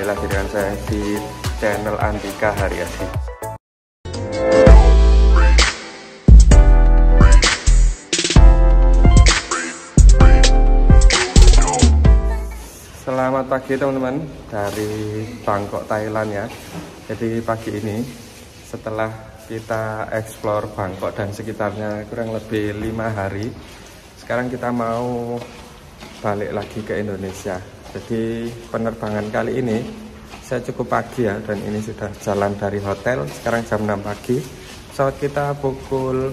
kembali lagi dengan saya di channel Andika Haryadi. Selamat pagi teman-teman dari Bangkok, Thailand ya. Jadi pagi ini setelah kita explore Bangkok dan sekitarnya kurang lebih 5 hari, sekarang kita mau balik lagi ke Indonesia. Jadi penerbangan kali ini saya cukup pagi ya, dan ini sudah jalan dari hotel. Sekarang jam 6 pagi, pesawat kita pukul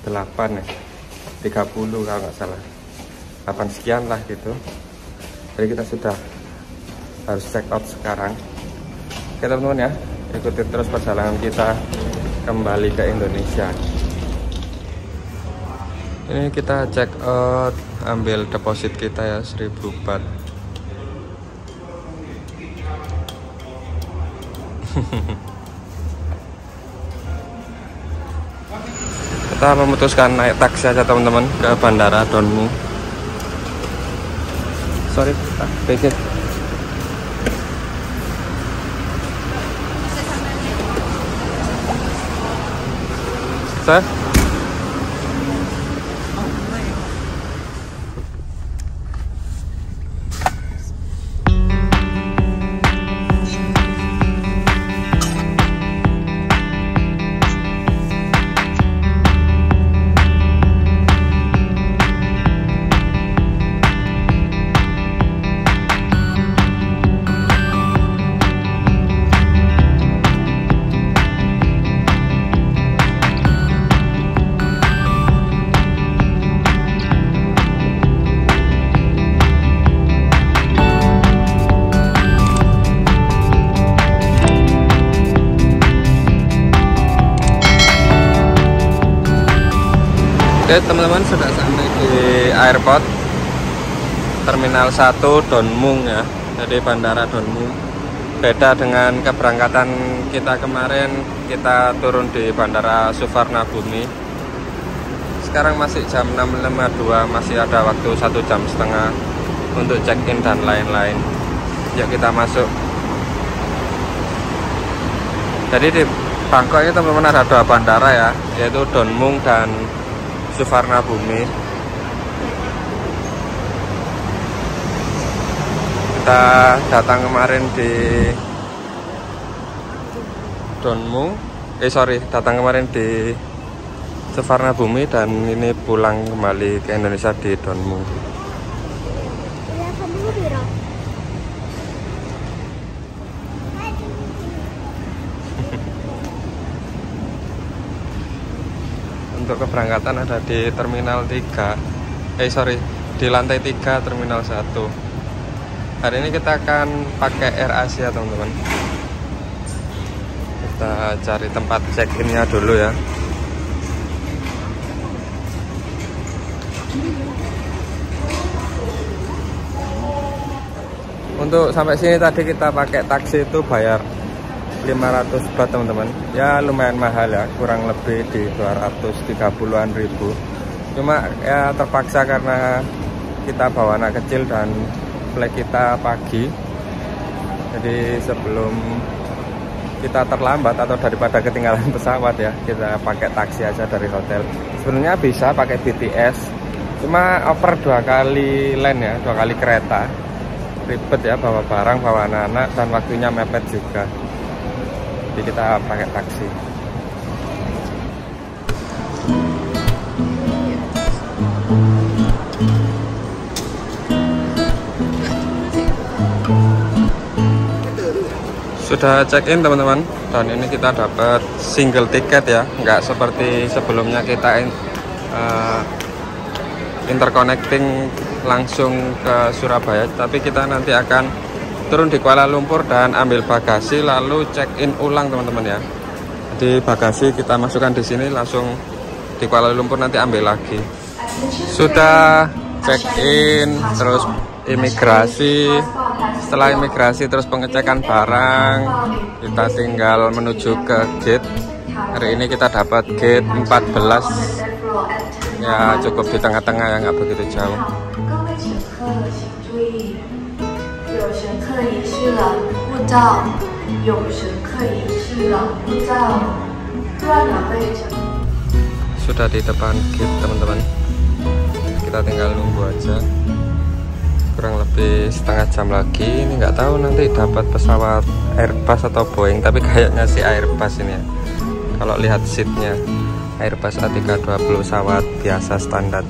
8 ya, 30 kalau nggak salah, 8 sekian lah gitu. Jadi kita sudah harus check out sekarang. Oke teman-teman ya, ikuti terus perjalanan kita kembali ke Indonesia. Ini kita check out, ambil deposit kita ya, 1000 baht. Kita memutuskan naik taksi aja teman-teman ke Bandara Don Mueang. Sorry, take it. Sir? Oke teman-teman, sudah sampai di airport Terminal 1 Don Mueang ya. Jadi Bandara Don Mueang beda dengan keberangkatan kita kemarin. Kita turun di Bandara Suvarnabhumi. Sekarang masih jam 6.52, masih ada waktu 1,5 jam untuk check-in dan lain-lain. Yuk kita masuk. Jadi di Bangkok ini teman-teman ada 2 bandara ya, yaitu Don Mueang dan Suvarnabhumi. Kita datang kemarin di Don Mueang, datang kemarin di Suvarnabhumi, dan ini pulang kembali ke Indonesia di Don Mueang. Untuk keberangkatan ada di Terminal 3, di lantai 3 Terminal 1. Hari ini kita akan pakai Air Asia teman-teman. Kita cari tempat check-innya dulu ya. Untuk sampai sini tadi kita pakai taksi itu bayar 500 baht teman-teman. Ya lumayan mahal ya, kurang lebih di 230-an ribu. Cuma ya terpaksa karena kita bawa anak kecil dan flight kita pagi. Jadi sebelum kita terlambat atau daripada ketinggalan pesawat ya, kita pakai taksi aja dari hotel. Sebenarnya bisa pakai BTS, cuma over 2 kali land ya, 2 kali kereta. Ribet ya, bawa barang, bawa anak-anak, dan waktunya mepet juga. Jadi kita pakai taksi. Sudah check-in teman-teman, dan ini kita dapat single tiket ya, nggak seperti sebelumnya kita interconnecting langsung ke Surabaya, tapi kita nanti akan turun di Kuala Lumpur dan ambil bagasi lalu check-in ulang teman-teman ya. Di bagasi kita masukkan di sini, langsung di Kuala Lumpur nanti ambil lagi. Sudah check-in, terus imigrasi. Setelah imigrasi terus pengecekan barang, kita tinggal menuju ke gate. Hari ini kita dapat gate 14 ya, cukup di tengah-tengah ya, nggak begitu jauh. 照，有神可以是老护照，乱了被整。 Sudah di depan gate teman-teman, kita tinggal nunggu aja, kurang lebih setengah jam lagi. Ini nggak tahu nanti dapat pesawat Airbus atau Boeing, tapi kayaknya sih Airbus ini ya. Kalau lihat seatnya, Airbus A320 pesawat biasa standar.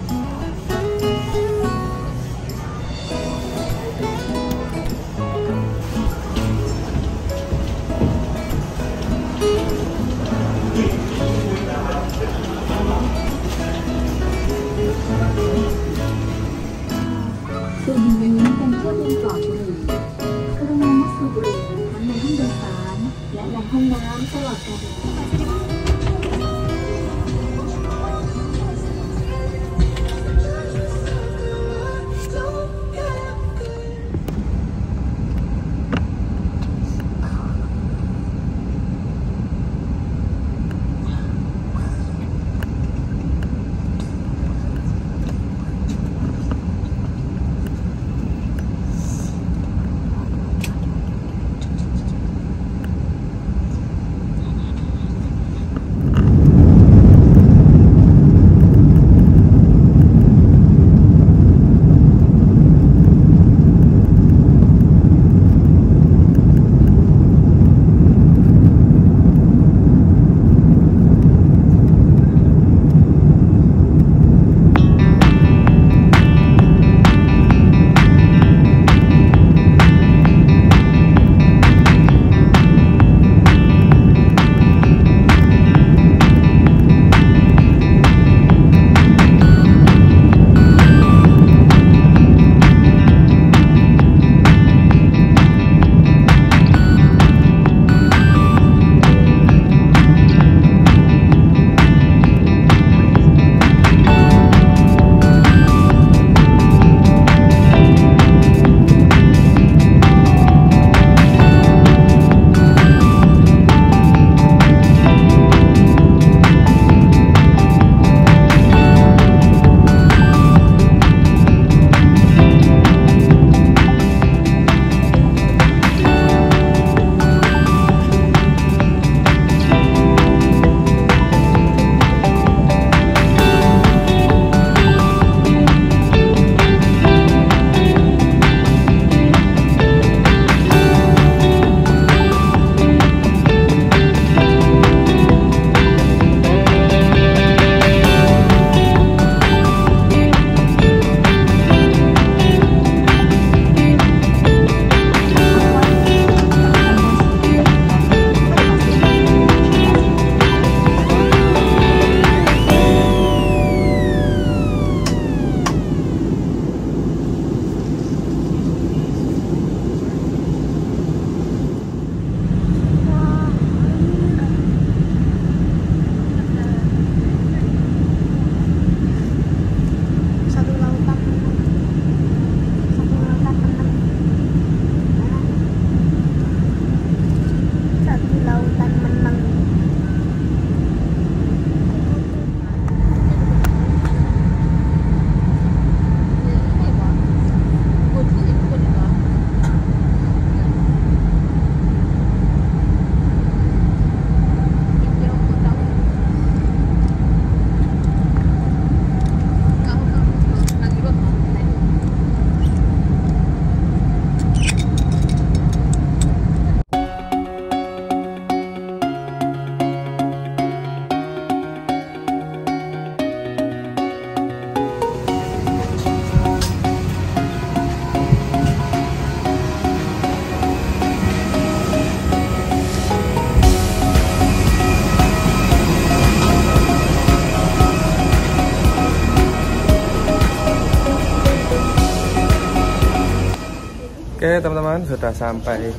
Oke teman-teman, sudah sampai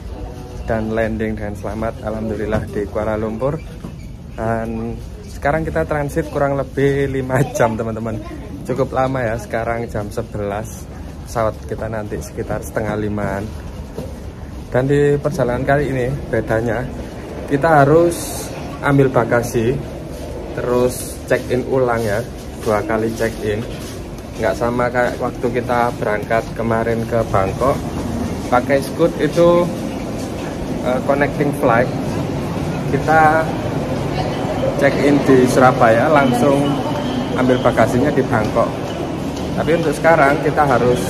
dan landing dengan selamat alhamdulillah di Kuala Lumpur. Dan sekarang kita transit kurang lebih 5 jam teman-teman. Cukup lama ya, sekarang jam 11. Pesawat kita nanti sekitar setengah 5-an. Dan di perjalanan kali ini bedanya, kita harus ambil bagasi, terus check in ulang ya, 2 kali check in. Nggak sama kayak waktu kita berangkat kemarin ke Bangkok, pakai Scoot itu connecting flight, kita check in di Surabaya, langsung ambil bagasinya di Bangkok. Tapi untuk sekarang kita harus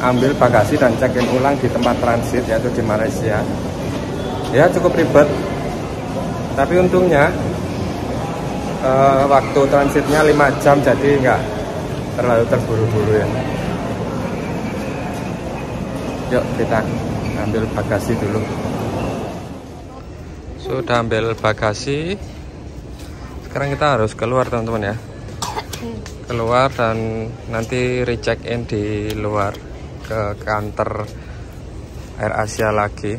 ambil bagasi dan check in ulang di tempat transit, yaitu di Malaysia. Ya cukup ribet, tapi untungnya waktu transitnya 5 jam, jadi nggak terlalu terburu-buru ya. Yuk kita ambil bagasi dulu. Sudah ambil bagasi, sekarang kita harus keluar teman-teman ya. Keluar dan nanti recheck in di luar ke kantor AirAsia lagi.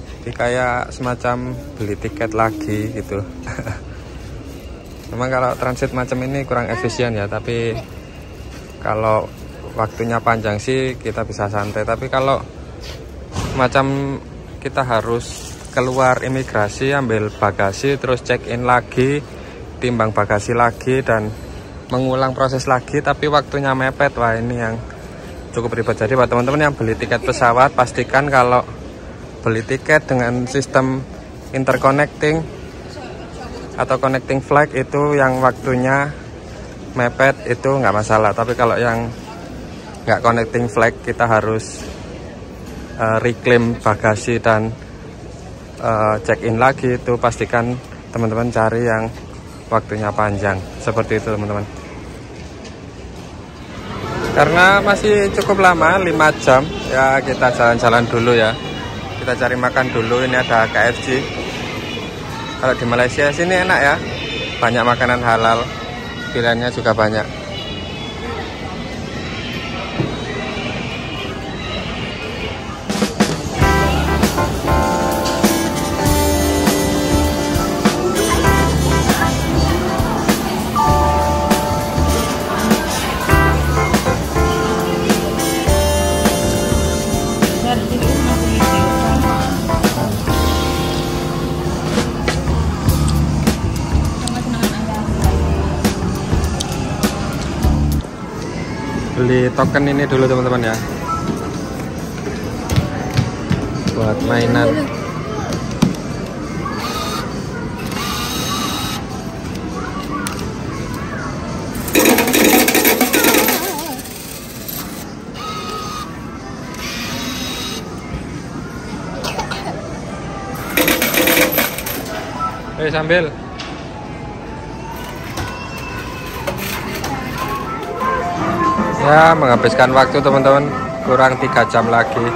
Jadi kayak semacam beli tiket lagi gitu. Memang kalau transit macam ini kurang efisien ya, tapi kalau waktunya panjang sih kita bisa santai. Tapi kalau macam kita harus keluar imigrasi, ambil bagasi, terus check in lagi, timbang bagasi lagi, dan mengulang proses lagi, tapi waktunya mepet. Wah, ini yang cukup ribet. Jadi buat teman-teman yang beli tiket pesawat, pastikan kalau beli tiket dengan sistem interconnecting atau connecting flight itu yang waktunya mepet itu nggak masalah. Tapi kalau yang nggak connecting flight, kita harus reclaim bagasi dan check in lagi. Itu pastikan teman-teman cari yang waktunya panjang seperti itu teman-teman, karena masih cukup lama, 5 jam ya. Kita jalan-jalan dulu ya, kita cari makan dulu. Ini ada KFC. Kalau di Malaysia sini enak ya, banyak makanan halal, pilihannya juga banyak. Beli token ini dulu teman-teman ya, buat mainan. Sambil ya menghabiskan waktu teman-teman, kurang 3 jam lagi.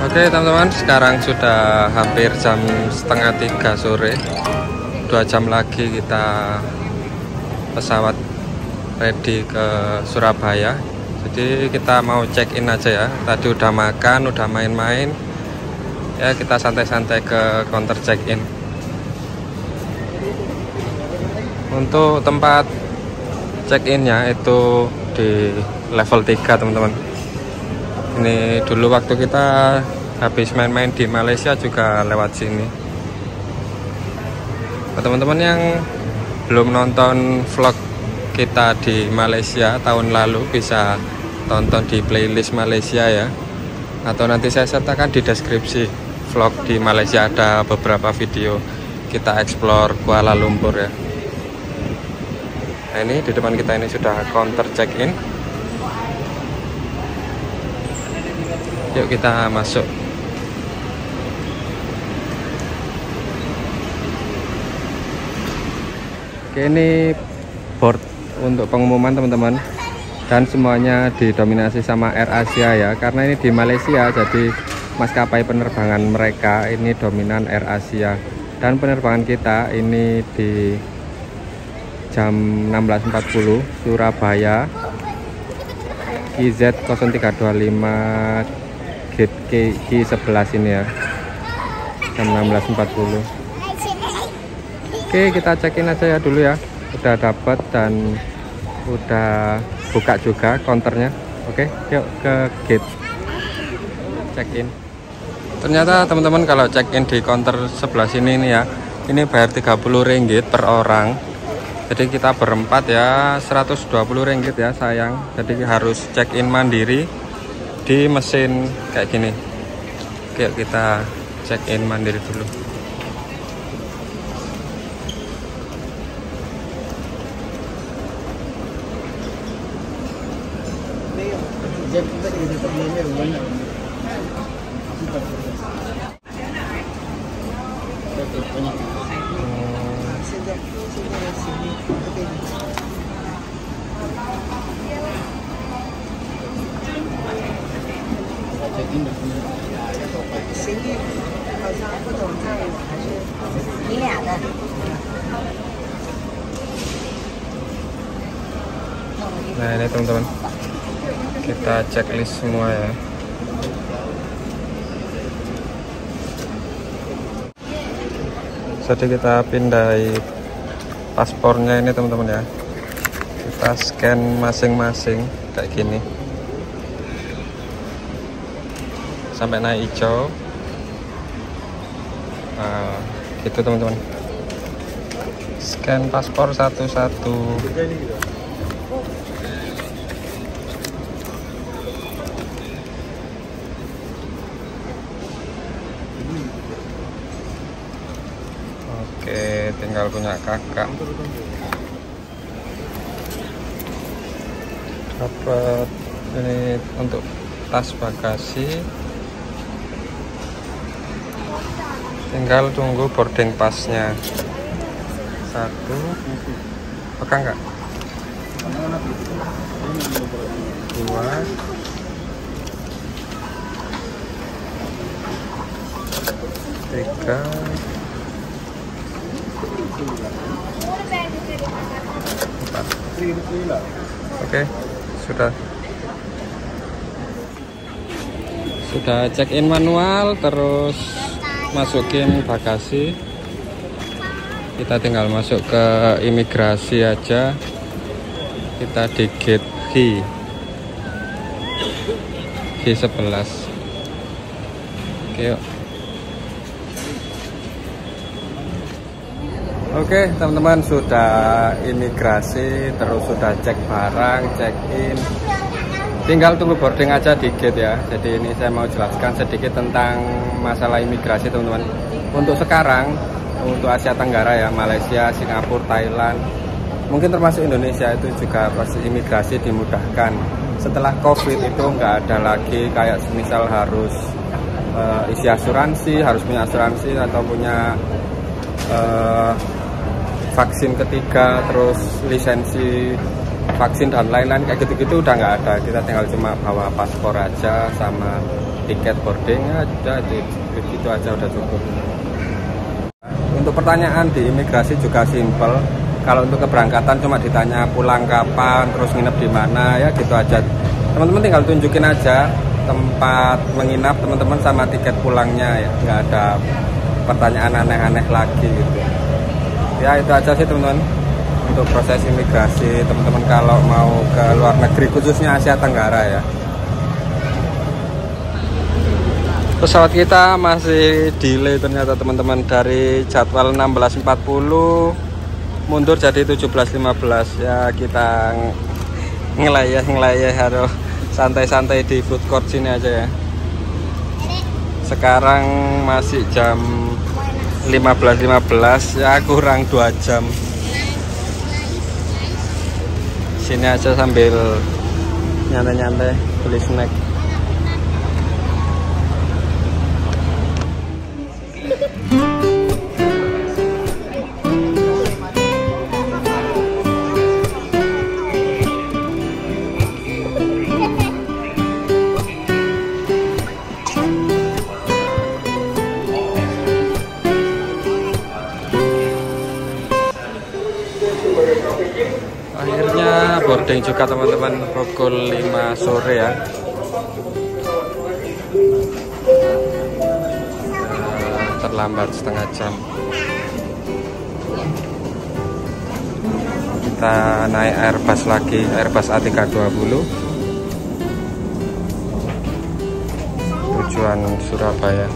Oke teman-teman, sekarang sudah hampir jam 2:30 sore. 2 jam lagi kita pesawat ready ke Surabaya. Jadi kita mau check in aja ya. Tadi udah makan, udah main-main. Ya kita santai-santai ke counter check in. Untuk tempat check innya itu di level 3 teman-teman. Ini dulu waktu kita habis main-main di Malaysia juga lewat sini. Teman-teman yang belum nonton vlog kita di Malaysia tahun lalu, bisa tonton di playlist Malaysia ya, atau nanti saya sertakan di deskripsi. Vlog di Malaysia ada beberapa video kita explore Kuala Lumpur ya. Nah, ini di depan kita ini sudah counter check in. Yuk kita masuk. Oke, ini board untuk pengumuman teman-teman, dan semuanya didominasi sama AirAsia ya, karena ini di Malaysia, jadi maskapai penerbangan mereka ini dominan AirAsia. Dan penerbangan kita ini di jam 16.40 Surabaya IZ 0325 gate Q11 ini ya, jam 16.40. Oke, kita check in aja ya dulu ya. Udah dapat dan udah buka juga counternya. Oke, yuk ke gate check in. Ternyata teman-teman kalau check in di counter sebelah sini nih ya, ini bayar 30 ringgit per orang. Jadi kita berempat ya 120 ringgit ya sayang. Jadi harus check in mandiri di mesin kayak gini. Oke, kita check in mandiri dulu. Nah ini teman-teman, kita checklist semua ya. Jadi kita pindai paspornya ini teman-teman ya. Kita scan masing-masing kayak gini sampai naik hijau. Nah, gitu teman-teman. Scan paspor satu-satu. Oke, tinggal punya kakak. Dapat ini untuk tas bagasi. Tinggal tunggu boarding passnya. Satu, pegang nggak? Dua, tiga, empat. Oke, sudah check in manual, terus masukin bagasi. Kita tinggal masuk ke imigrasi aja. Kita di gate Q11. Oke, yuk. Oke teman-teman, sudah imigrasi, terus sudah cek barang, check in, tinggal tunggu boarding aja di gate ya. Jadi ini saya mau jelaskan sedikit tentang masalah imigrasi teman-teman. Untuk sekarang, untuk Asia Tenggara ya, Malaysia, Singapura, Thailand, mungkin termasuk Indonesia, itu juga proses imigrasi dimudahkan. Setelah COVID itu nggak ada lagi kayak misal harus isi asuransi, harus punya asuransi atau punya vaksin ketiga, terus lisensi vaksin dan lain-lain kayak gitu-gitu udah nggak ada. Kita tinggal cuma bawa paspor aja sama tiket boarding aja, itu aja udah cukup. Untuk pertanyaan di imigrasi juga simple. Kalau untuk keberangkatan cuma ditanya pulang kapan, terus nginep di mana, ya gitu aja. Teman-teman tinggal tunjukin aja tempat menginap teman-teman sama tiket pulangnya ya, nggak ada pertanyaan aneh-aneh lagi gitu. Ya itu aja sih teman-teman untuk proses imigrasi teman-teman kalau mau ke luar negeri, khususnya Asia Tenggara ya. Pesawat kita masih delay ternyata teman-teman, dari jadwal 16.40 mundur jadi 17.15 ya. Kita ngelayah harus santai-santai di food court sini aja ya. Sekarang masih jam 15.15 ya, kurang 2 jam. Sini aja sambil nyantai-nyantai beli snack. Akhirnya boarding juga teman-teman, pukul 5 sore ya. Terlambat setengah jam. Kita naik Airbus lagi, Airbus A320 tujuan Surabaya.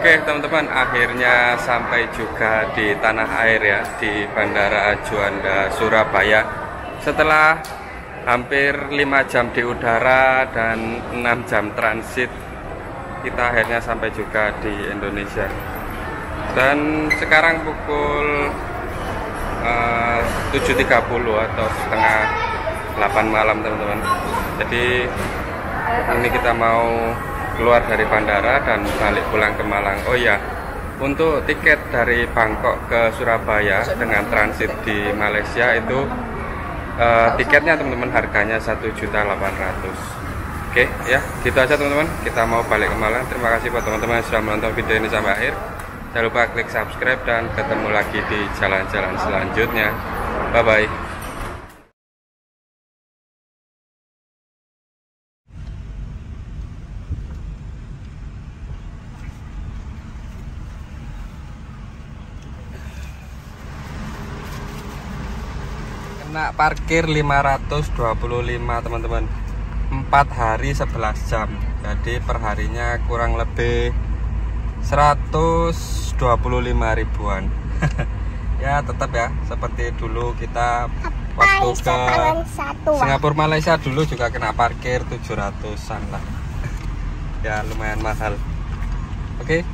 Oke teman-teman, akhirnya sampai juga di tanah air ya, di Bandara Juanda Surabaya. Setelah hampir 5 jam di udara dan 6 jam transit, kita akhirnya sampai juga di Indonesia. Dan sekarang pukul 7.30 atau setengah 8 malam teman-teman. Jadi ini kita mau keluar dari bandara dan balik pulang ke Malang. Oh ya, untuk tiket dari Bangkok ke Surabaya dengan transit di Malaysia itu tiketnya teman-teman harganya 1.800.000. Oke ya, gitu aja teman-teman. Kita mau balik ke Malang. Terima kasih buat teman-teman yang sudah menonton video ini sampai akhir. Jangan lupa klik subscribe dan ketemu lagi di jalan-jalan selanjutnya. Bye bye. Kena parkir 525 teman-teman, 4 hari 11 jam. Jadi perharinya kurang lebih 125 ribuan. Ya tetap ya, seperti dulu kita waktu ke Singapura Malaysia dulu juga kena parkir 700-an lah. Ya lumayan mahal. Oke.